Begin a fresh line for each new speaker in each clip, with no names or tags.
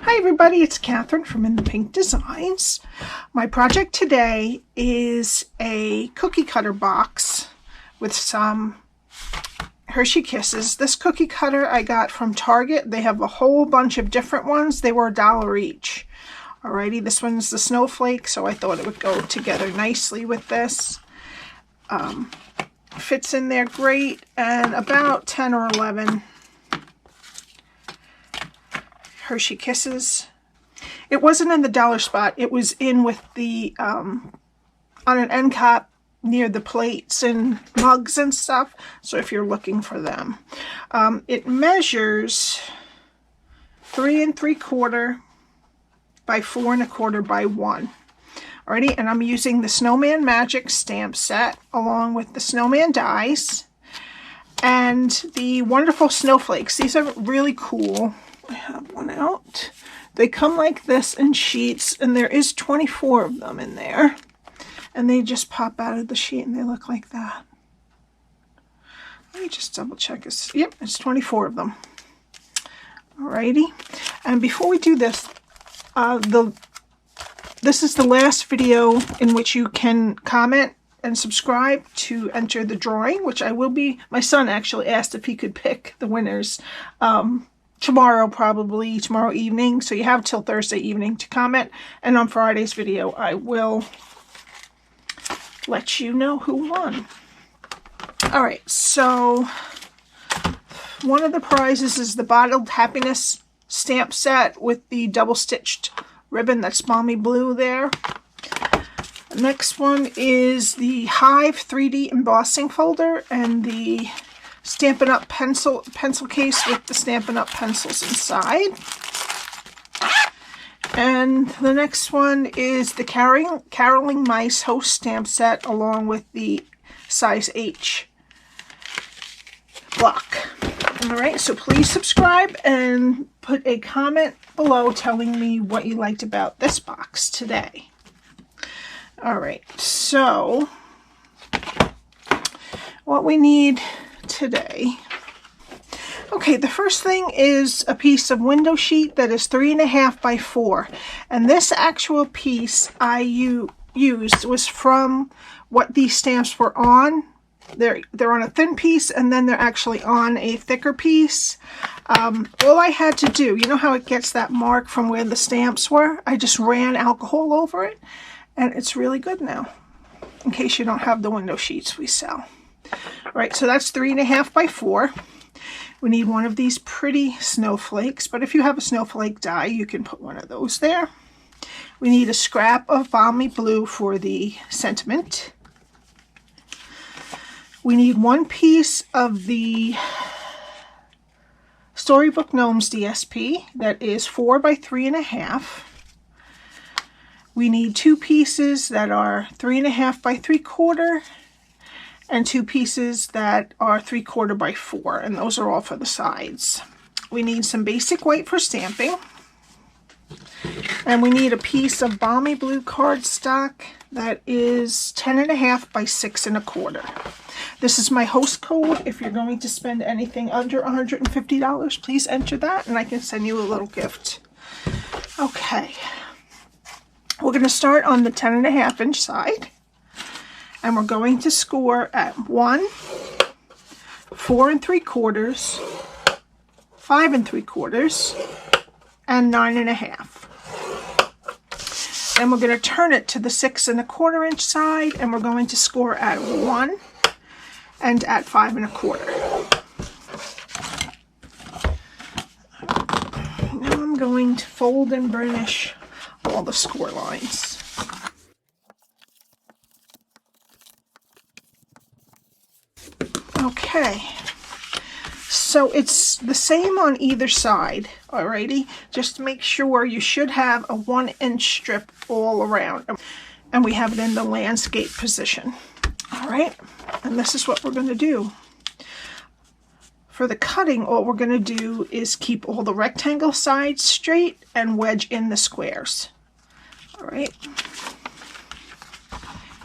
Hi everybody, it's Catherine from In the Pink Designs. My project today is a cookie cutter box with some Hershey Kisses. This cookie cutter I got from Target. They have a whole bunch of different ones. They were $1 each. Alrighty, this one's the Snowflake, so I thought it would go together nicely with this. Fits in there great, and about 10 or 11 Hershey Kisses. It wasn't in the dollar spot. It was in with the on an end cap near the plates and mugs and stuff. So if you're looking for them, it measures 3 3/4 by 4 1/4 by 1. Alrighty, and I'm using the Snowman Magic stamp set along with the Snowman dies and the wonderful Snowflakes. These are really cool. I have one out. They come like this in sheets, and there is 24 of them in there, and they just pop out of the sheet and they look like that. Let me just double check. Yep, it's 24 of them. Alrighty, and before we do this, this is the last video in which you can comment and subscribe to enter the drawing, which I will be. My son actually asked if he could pick the winners tomorrow, probably tomorrow evening, so you have till Thursday evening to comment, and on Friday's video I will let you know who won. Alright, so one of the prizes is the Bottled Happiness stamp set with the double stitched ribbon that's Balmy Blue there. The next one is the Hive 3D embossing folder and the Stampin Up pencil case with the Stampin Up pencils inside. And the next one is the Caroling Mice host stamp set along with the size H block. Alright, so please subscribe and put a comment below telling me what you liked about this box today. Alright, so what we need today. Okay, the first thing is a piece of window sheet that is 3 1/2 by 4, and this actual piece I used was from what these stamps were on. They're on a thin piece, and then they're actually on a thicker piece. All I had to do, you know how it gets that mark from where the stamps were? I just ran alcohol over it, and it's really good now, in case you don't have the window sheets we sell. Right, so that's 3 1/2 by 4. We need one of these pretty snowflakes, but if you have a snowflake die, you can put one of those there. We need a scrap of Balmy Blue for the sentiment. We need one piece of the Storybook Gnomes DSP that is 4 by 3 1/2. We need 2 pieces that are 3 1/2 by 3/4. And 2 pieces that are 3/4 by 4, and those are all for the sides. We need some basic white for stamping, and we need a piece of Balmy Blue cardstock that is 10 1/2 by 6 1/4. This is my host code. If you're going to spend anything under $150, please enter that, and I can send you a little gift. Okay, we're going to start on the 10 1/2 inch side. And we're going to score at 1, 4 3/4, 5 3/4, and 9 1/2. And we're going to turn it to the 6 1/4 inch side, and we're going to score at 1 and at 5 1/4. Now I'm going to fold and burnish all the score lines. Okay, so it's the same on either side, alrighty? Just make sure you should have a 1 inch strip all around, and we have it in the landscape position. Alright, and this is what we're going to do. For the cutting, all we're going to do is keep all the rectangle sides straight and wedge in the squares. Alright,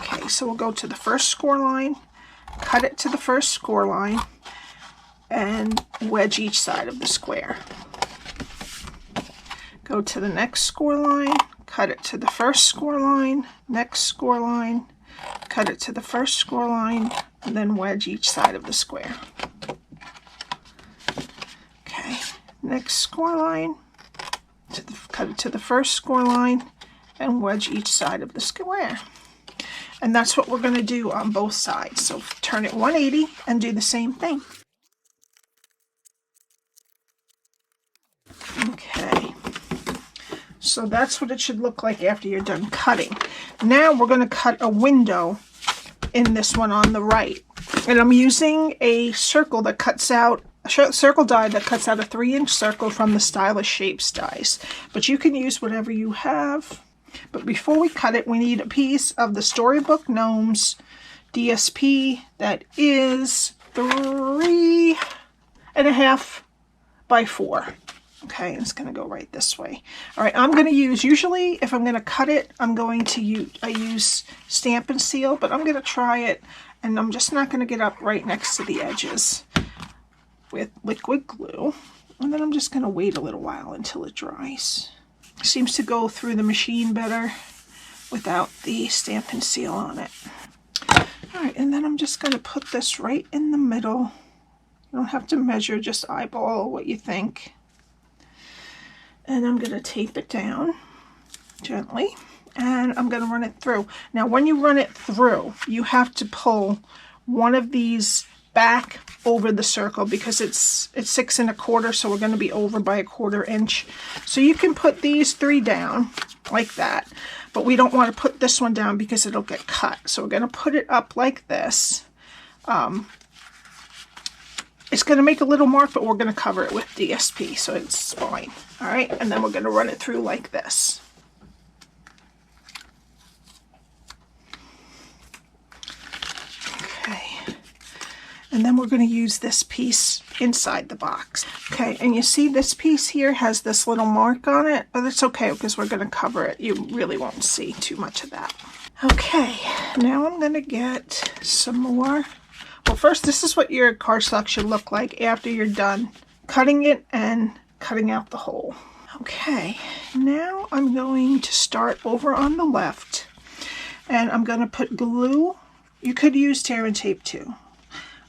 okay, so we'll go to the first score line, cut it to the first score line, and wedge each side of the square. Go go to the next score line, cut it to the first score line, next score line, cut it to the first score line, and then wedge each side of the square. Okay, next score line, cut it to the first score line, and wedge each side of the square. And that's what we're going to do on both sides. So turn it 180 and do the same thing. Okay, so that's what it should look like after you're done cutting. Now we're going to cut a window in this one on the right. And I'm using a circle that cuts out, a circle die that cuts out a 3-inch circle from the Stylish Shapes dies. But you can use whatever you have. But before we cut it, we need a piece of the Storybook Gnomes DSP that is 3.5 by 4. Okay, it's going to go right this way. All right, I'm going to use, usually if I'm going to cut it, I'm going to use Stamp and Seal, but I'm going to try it, and I'm just not going to get up right next to the edges with liquid glue. And then I'm just going to wait a little while until it dries. It seems to go through the machine better without the Stamp and Seal on it. All right, and then I'm just going to put this right in the middle. You don't have to measure, just eyeball what you think. And I'm going to tape it down gently, and I'm going to run it through. Now, when you run it through, you have to pull one of these back over the circle because it's 6 1/4, so we're going to be over by 1/4 inch. So you can put these 3 down like that, but we don't want to put this one down because it'll get cut. So we're going to put it up like this. It's going to make a little mark, but we're going to cover it with DSP, so it's fine. All right, and then we're going to run it through like this. Okay, and then we're going to use this piece inside the box. Okay, and you see this piece here has this little mark on it, but it's okay because we're going to cover it. You really won't see too much of that. Okay, now I'm going to get some more. Well, first, this is what your cardstock should look like after you're done cutting it and cutting out the hole. Okay, now I'm going to start over on the left, and I'm going to put glue. You could use tear and tape too.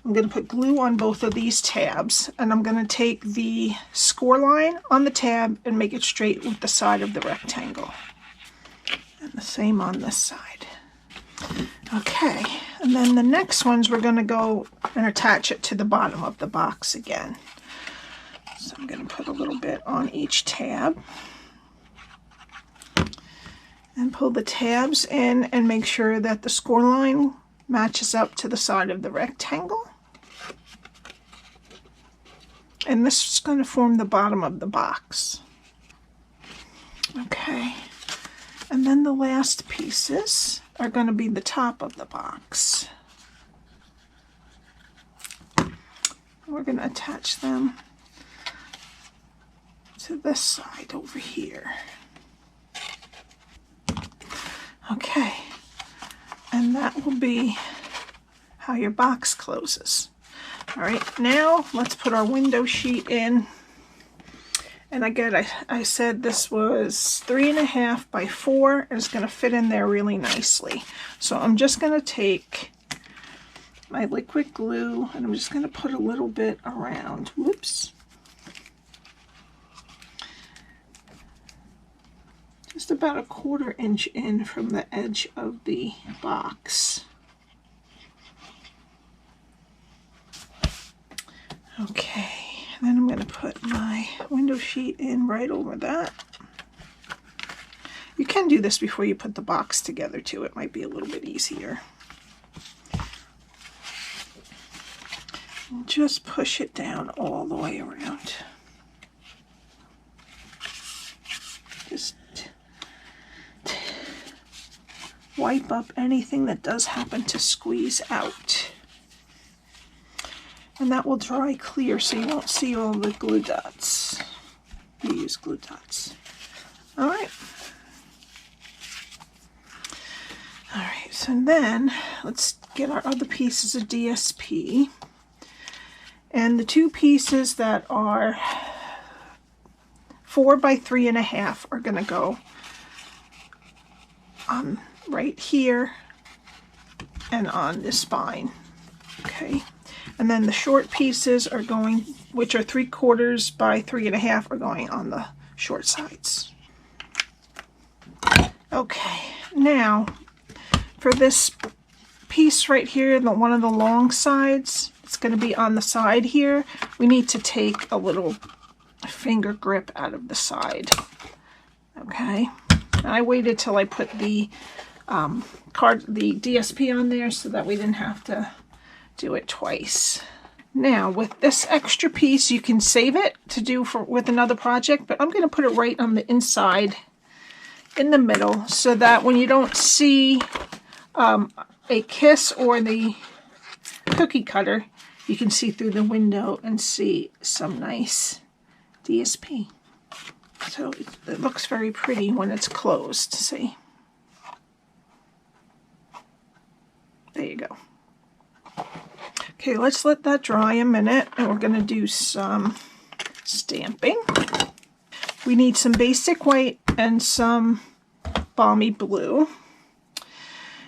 I'm going to put glue on both of these tabs, and I'm going to take the score line on the tab and make it straight with the side of the rectangle. And the same on this side. Okay, and then the next ones we're going to go and attach it to the bottom of the box again. So I'm going to put a little bit on each tab and pull the tabs in and make sure that the score line matches up to the side of the rectangle. And this is going to form the bottom of the box. Okay, and then the last pieces are going to be the top of the box. We're going to attach them to this side over here. Okay, and that will be how your box closes. All right, now let's put our window sheet in. And again, I said this was 3.5 by 4, and it's going to fit in there really nicely. So I'm just going to take my liquid glue, and I'm just going to put a little bit around. Whoops. Just about 1/4 inch in from the edge of the box. Okay. Then I'm going to put my window sheet in right over that. You can do this before you put the box together too. It might be a little bit easier. And just push it down all the way around. Just wipe up anything that does happen to squeeze out. And that will dry clear so you won't see all the glue dots. You use glue dots. All right. All right, so then let's get our other pieces of DSP. And the 2 pieces that are 4 by 3.5 are going to go right here and on the spine. Okay, and then the short pieces are going, which are 3/4 by 3.5, are going on the short sides. Okay, now for this piece right here, one of the long sides, it's going to be on the side here. We need to take a little finger grip out of the side. Okay, and I waited till I put the the DSP on there so that we didn't have to do it twice. Now with this extra piece, you can save it to do with another project, but I'm going to put it right on the inside in the middle so that when you don't see a kiss or the cookie cutter, you can see through the window and see some nice DSP. So it looks very pretty when it's closed. See? There you go. Okay, let's let that dry a minute, and we're going to do some stamping. We need some basic white and some balmy blue.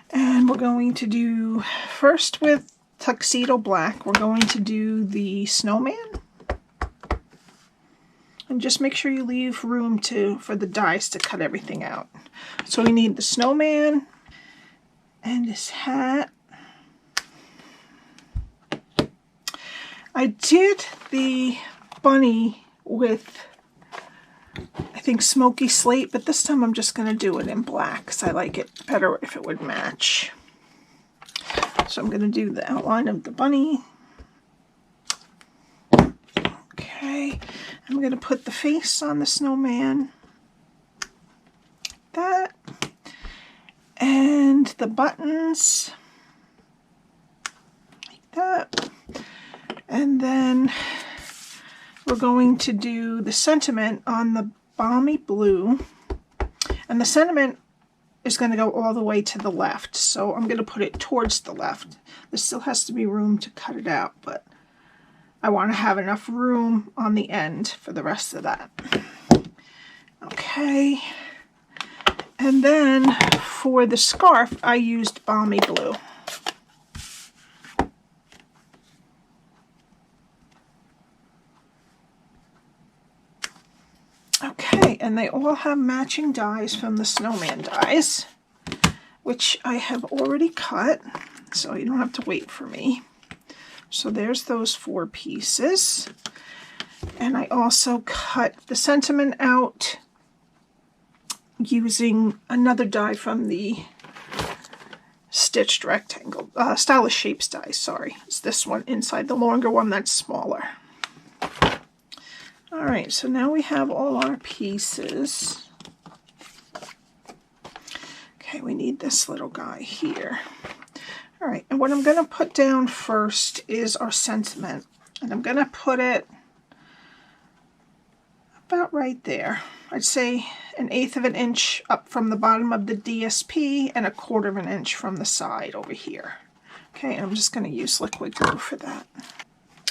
And we're going to do, first with Tuxedo Black, we're going to do the snowman. And just make sure you leave room for the dies to cut everything out. So we need the snowman and his hat. I did the bunny with, I think, smoky slate, but this time I'm just going to do it in black because I like it better if it would match. So I'm going to do the outline of the bunny. Okay, I'm going to put the face on the snowman. That. And the buttons. Like that. And then we're going to do the sentiment on the balmy blue. And the sentiment is going to go all the way to the left. So I'm going to put it towards the left. There still has to be room to cut it out, but I want to have enough room on the end for the rest of that. Okay. And then for the scarf, I used balmy blue. Okay, and they all have matching dies from the snowman dies, which I have already cut, so you don't have to wait for me. So there's those 4 pieces. And I also cut the sentiment out using another die from the stitched rectangle, Stylish Shapes die, sorry. It's this one inside the longer one that's smaller. All right, so now we have all our pieces. Okay, we need this little guy here. All right, and what I'm going to put down first is our sentiment. And I'm going to put it about right there. I'd say 1/8 of an inch up from the bottom of the DSP and 1/4 of an inch from the side over here. Okay, I'm just going to use liquid glue for that.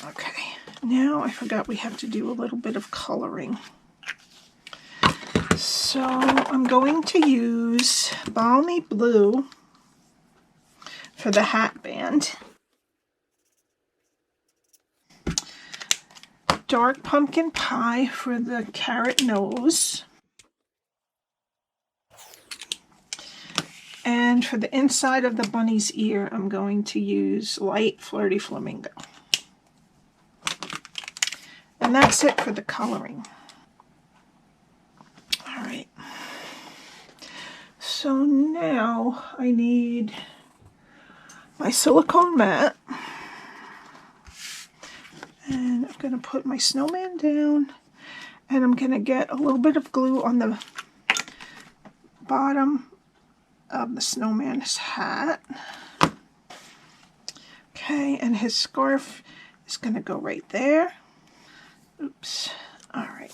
Okay, now I forgot we have to do a little bit of coloring. So I'm going to use Balmy Blue for the hat band, Dark Pumpkin Pie for the carrot nose, and for the inside of the bunny's ear, I'm going to use light Flirty Flamingo. And that's it for the coloring. All right. So now I need my silicone mat. And I'm going to put my snowman down. And I'm going to get a little bit of glue on the bottom of the snowman's hat. Okay, and his scarf is going to go right there. Oops. All right.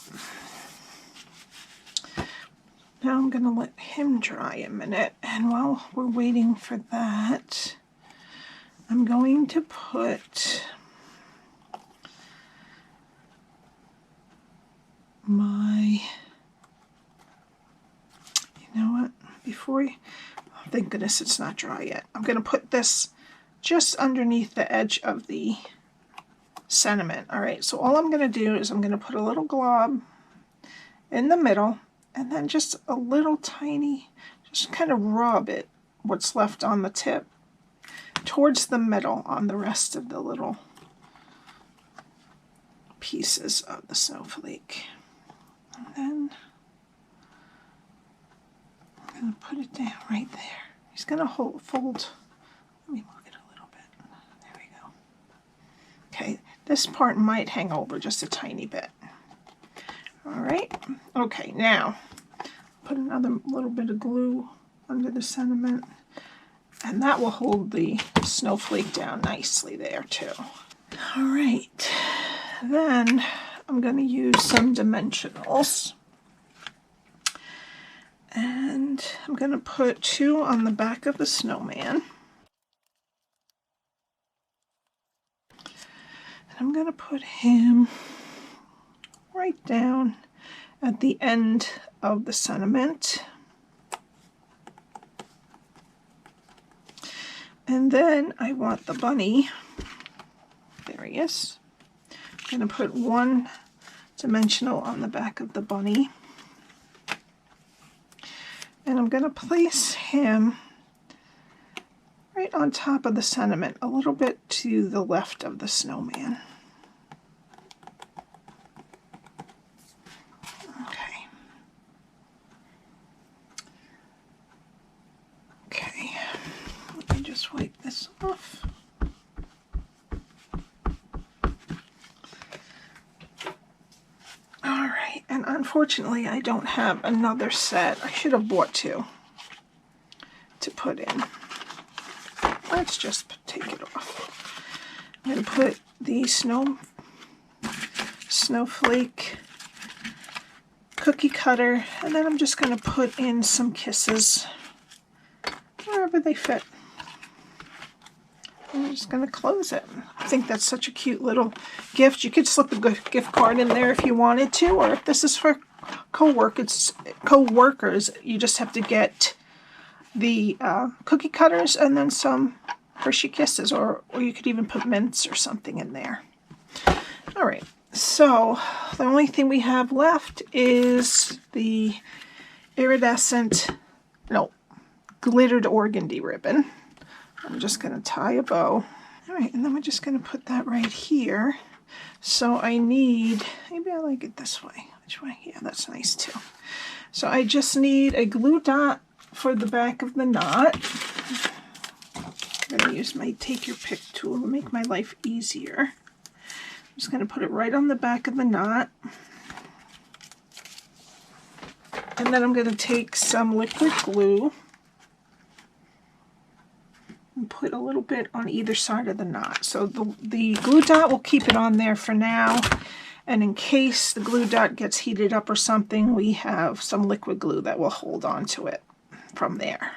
Now I'm going to let him dry a minute. And while we're waiting for that, I'm going to put my for you. Oh, thank goodness it's not dry yet. I'm going to put this just underneath the edge of the sentiment. All right, so all I'm going to do is I'm going to put a little glob in the middle, and then just a little tiny, just kind of rub it, what's left on the tip, towards the middle on the rest of the little pieces of the snowflake. And then I'm going to put it down right there. He's going to fold. Let me move it a little bit. There we go. Okay, this part might hang over just a tiny bit. All right. Okay, now put another little bit of glue under the sentiment, and that will hold the snowflake down nicely there too. All right, then I'm going to use some dimensionals, and I'm going to put 2 on the back of the snowman. And I'm going to put him right down at the end of the sentiment. And then I want the bunny. There he is. I'm going to put 1 dimensional on the back of the bunny. And I'm going to place him right on top of the sentiment, a little bit to the left of the snowman. Okay. Okay. Let me just wipe this off. Alright, and unfortunately I don't have another set. I should have bought 2 to put in. Let's just take it off. I'm going to put the Snowflake Cookie Cutter, and then I'm just going to put in some kisses wherever they fit. I'm just going to close it. I think that's such a cute little gift. You could slip a gift card in there if you wanted to, or if this is for co-workers, you just have to get the cookie cutters and then some Hershey Kisses, or you could even put mints or something in there. All right, so the only thing we have left is the glittered organdy ribbon. I'm just going to tie a bow. All right, and then we're just going to put that right here. So I need, maybe I like it this way. Which way? Yeah, that's nice too. So I just need a glue dot for the back of the knot. I'm going to use my take your pick tool to make my life easier. I'm just going to put it right on the back of the knot. And then I'm going to take some liquid glue and put a little bit on either side of the knot. So the glue dot will keep it on there for now. And in case the glue dot gets heated up or something, we have some liquid glue that will hold on to it from there.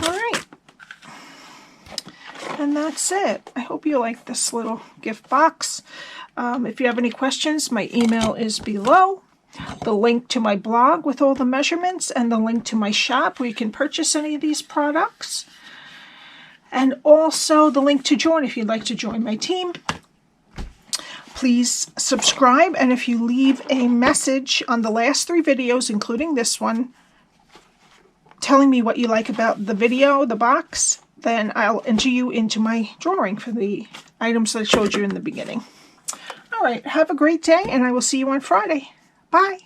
All right. And that's it. I hope you like this little gift box. If you have any questions, my email is below. The link to my blog with all the measurements, and the link to my shop where you can purchase any of these products. And also the link to join if you'd like to join my team. Please subscribe, and if you leave a message on the last 3 videos, including this one, telling me what you like about the video, the box, then I'll enter you into my drawing for the items that I showed you in the beginning. All right, have a great day, and I will see you on Friday. Bye.